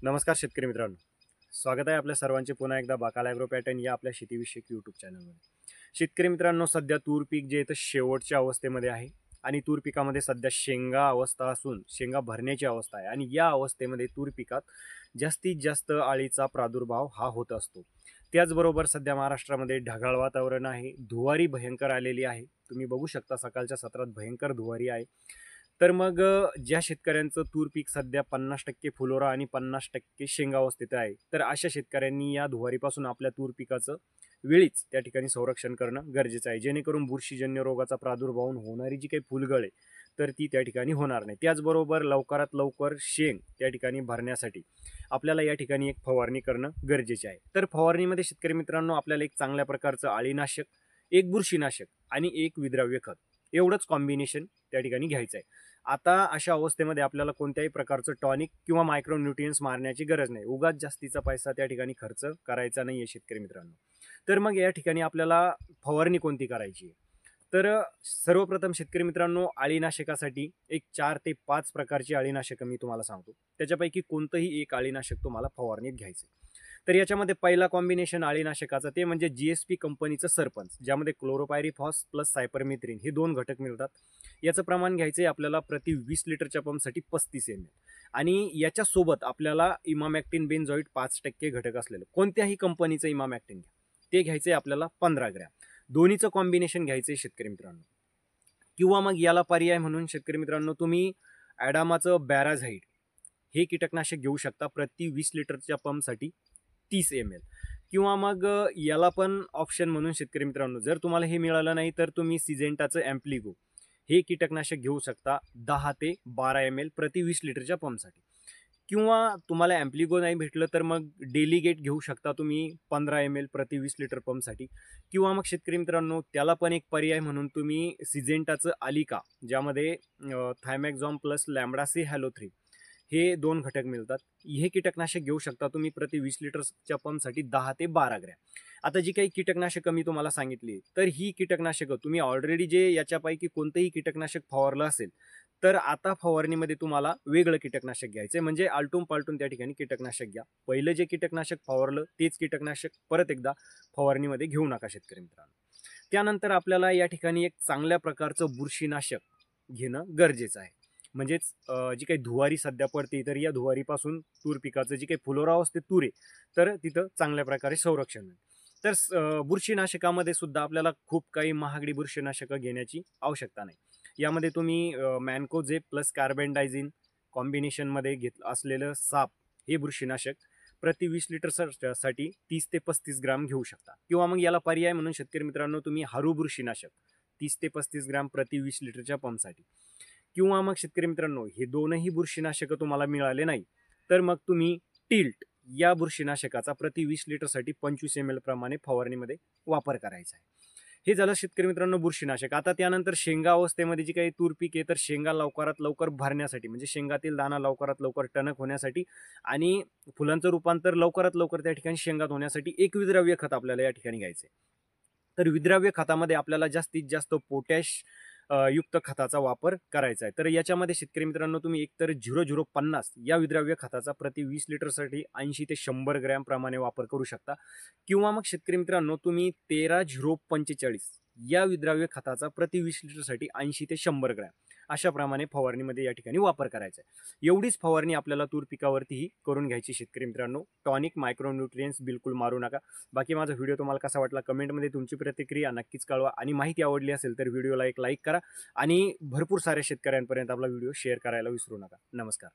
नमस्कार शेतकरी मित्रांनो, स्वागत आहे आपल्या सर्वांचे पुन्हा एकदा बाकाल ॲग्रो पॅटर्न या आपल्या शेतीविषयक यूट्यूब चॅनलमध्ये. शेतकरी मित्रांनो, सध्या तूर पीक जे आहे तर शेवटच्या अवस्थेमध्ये आहे आणि तूर पिकामध्ये सध्या शेंगा अवस्था असून शेंगा भरण्याची अवस्था आहे आणि या अवस्थेमध्ये तूर पिकात जास्तीत जास्त अळीचा प्रादुर्भाव हा होत असतो. त्याचबरोबर सध्या महाराष्ट्रामध्ये ढगाळ वातावरण आहे, धुवारी भयंकर आलेली आहे. तुम्ही बघू शकता सकाळच्या सत्रात भयंकर धुवारी आहे. तर मग ज्या शेतकऱ्यांचं तूर पीक सध्या 50% फुलोरा आणि 50% शेंगा अवस्थेत आहे, तर अशा शेतकऱ्यांनी या धुवारीपासून आपल्या तूर पिकाचं वेळीच त्या ठिकाणी संरक्षण करणं गरजेचं आहे, जेणेकरून बुरशीजन्य रोगाचा प्रादुर्भाव होणारी जी काही फुलगळ आहे तर ती त्या ठिकाणी होणार नाही. त्याचबरोबर लवकरात लवकर शेंग त्या ठिकाणी भरण्यासाठी आपल्याला या ठिकाणी एक फवारणी करणं गरजेचे आहे. तर फवारणीमध्ये शेतकरी मित्रांनो, आपल्याला एक चांगल्या प्रकारचं अळीनाशक, एक बुरशीनाशक आणि एक विद्राव्य खत एवढंच कॉम्बिनेशन त्या ठिकाणी घ्यायचं आहे. आता अशा अवस्थेमध्ये आपल्याला कोणत्याही प्रकारचं टॉनिक किंवा मायक्रोन्यूट्रियन्स मारण्याची गरज नाही. उगाच जास्तीचा पैसा त्या ठिकाणी खर्च करायचा नाही आहे शेतकरी मित्रांनो. तर मग या ठिकाणी आपल्याला फवारणी कोणती करायची आहे? तर सर्वप्रथम शेतकरी मित्रांनो, अळीनाशकासाठी एक 4 ते 5 प्रकारची अळीनाशकं मी तुम्हाला सांगतो. त्याच्यापैकी कोणतंही एक अळीनाशक तुम्हाला फवारणीत घ्यायचं आहे. तर याच्यामध्ये पहिला कॉम्बिनेशन अळीनाशकाचा ते म्हणजे GSP कंपनीचं सरपंच, ज्यामध्ये क्लोरोपायरीफॉस प्लस सायपरमेथ्रिन हे 2 घटक मिळतात. याचं प्रमाण घ्यायचं आहे आपल्याला प्रति 20 लिटरच्या पंपसाठी 35 ml आणि याच्यासोबत आपल्याला इमामॅक्टिन बेन्झोइट 5% घटक असलेलं कोणत्याही कंपनीचं इमामॅक्टिन घ्या, ते घ्यायचं आहे आपल्याला 15 ग्रॅम. दोन्हीचं कॉम्बिनेशन घ्यायचं आहे शेतकरी मित्रांनो. किंवा मग याला पर्याय म्हणून शेतकरी मित्रांनो, तुम्ही ॲडामाचं बॅराझाईड हे कीटकनाशक घेऊ शकता प्रति 20 लिटरच्या पंपसाठी 30 ml. किंवा मग याला पण ऑप्शन म्हणून शेतकरी मित्रांनो, जर तुम्हाला हे मिळालं नाही तर तुम्ही सिजेंटाचं ॲम्प्लिगो हे कीटकनाशक घेऊ शकता 10 ते 12 ml प्रति 20 लिटरच्या पंपसाठी. किंवा तुम्हाला ॲम्प्लिगो नाही भेटलं तर मग डेलिगेट घेऊ शकता तुम्ही 15 ml प्रति 20 लिटर पंपसाठी. किंवा मग शेतकरी मित्रांनो, त्याला पण एक पर्याय म्हणून तुम्ही सिजेंटाचं आलिका, ज्यामध्ये थायमॅक्झॉम प्लस लॅम्बडासी हॅलोथ्री हे 2 घटक मिळतात. हे कीटकनाशक घेऊ शकता तुम्ही प्रति 20 लिटरच्या पंपसाठी 10 ते 12 ग्रॅम. आता जी काही कीटकनाशकं मी तुम्हाला सांगितली, तर ही कीटकनाशकं तुम्ही ऑलरेडी जे याच्यापैकी कोणतंही कीटकनाशक फवारलं असेल, तर आता फवारणीमध्ये तुम्हाला वेगळं कीटकनाशक घ्यायचं आहे. म्हणजे आलटून पालटून त्या ठिकाणी कीटकनाशक घ्या. पहिलं जे कीटकनाशक फवारलं तेच कीटकनाशक परत एकदा फवारणीमध्ये घेऊ नका शेतकरी मित्रांनो. त्यानंतर आपल्याला या ठिकाणी एक चांगल्या प्रकारचं बुरशीनाशक घेणं गरजेचं आहे. म्हणजेच जी काही धुवारी सध्या पडते, तर या धुवारीपासून तूर पिकाचं जी काही फुलोरा असते तूर आहे, तर तिथं चांगल्या प्रकारे संरक्षण होईल. तर बुरशीनाशकामध्ये सुद्धा आपल्याला खूप काही महागडी बुरशीनाशकं घेण्याची आवश्यकता नाही. यामध्ये तुम्ही मॅनकोझेब प्लस कार्बेंडायझिन कॉम्बिनेशनमध्ये असलेलं साप हे बुरशीनाशक प्रति 20 लिटर साठी 30 ते 35 ग्राम घेऊ शकता. किंवा मग याला पर्याय म्हणून शेतकरी मित्रांनो, तुम्ही हारू बुरशीनाशक 30 ते 35 ग्राम प्रति 20 लिटरच्या पंपसाठी. किंवा मग शेतकरी मित्रांनो, हे दोनही बुरशीनाशकं तुम्हाला मिळाले नाही तर मग तुम्ही टिल्ट या बुरशीनाशकाचा प्रति 20 लिटरसाठी 25 ml प्रमाणे फवारणीमध्ये वापर करायचा आहे. हे झालं शेतकरी मित्रांनो बुरशीनाशक. आता त्यानंतर शेंगा अवस्थेमध्ये जी काही तूर पीक आहे, तर शेंगा लवकरात लवकर भरण्यासाठी, म्हणजे शेंगातील दाना लवकरात लवकर टणक होण्यासाठी आणि फुलांचं रूपांतर लवकरात लवकर त्या ठिकाणी शेंगात होण्यासाठी एक विद्राव्य खत आपल्याला या ठिकाणी घ्यायचं आहे. तर विद्राव्य खतामध्ये आपल्याला जास्तीत जास्त पोटॅश युक्त खताचा वापर करायचा आहे. तर याच्यामध्ये शेतकरी मित्रांनो, तुम्ही एकतर 0050 या विद्राव्य खताचा प्रति 20 लिटरसाठी 80 ते 100 ग्रॅम प्रमाणे वापर करू शकता. किंवा मग शेतकरी मित्रांनो, तुम्ही 13045 या विद्राव्य खताचा प्रति 20 लिटरसाठी 80 ते 100 ग्रॅम अशा प्रमाणे फवारणीमध्ये या ठिकाणी वापर करायचा आहे. एवढीच फवारणी आपल्याला तूर पिकावरतीही करून घ्यायची शेतकरी मित्रांनो. टॉनिक, मायक्रोन्यूट्रियन्स बिलकुल मारू नका. बाकी माझा व्हिडिओ तुम्हाला कसा वाटला कमेंटमध्ये तुमची प्रतिक्रिया नक्कीच कळवा आणि माहिती आवडली असेल तर व्हिडिओला एक लाईक करा आणि भरपूर साऱ्या शेतकऱ्यांपर्यंत आपला व्हिडिओ शेअर करायला विसरू नका. नमस्कार.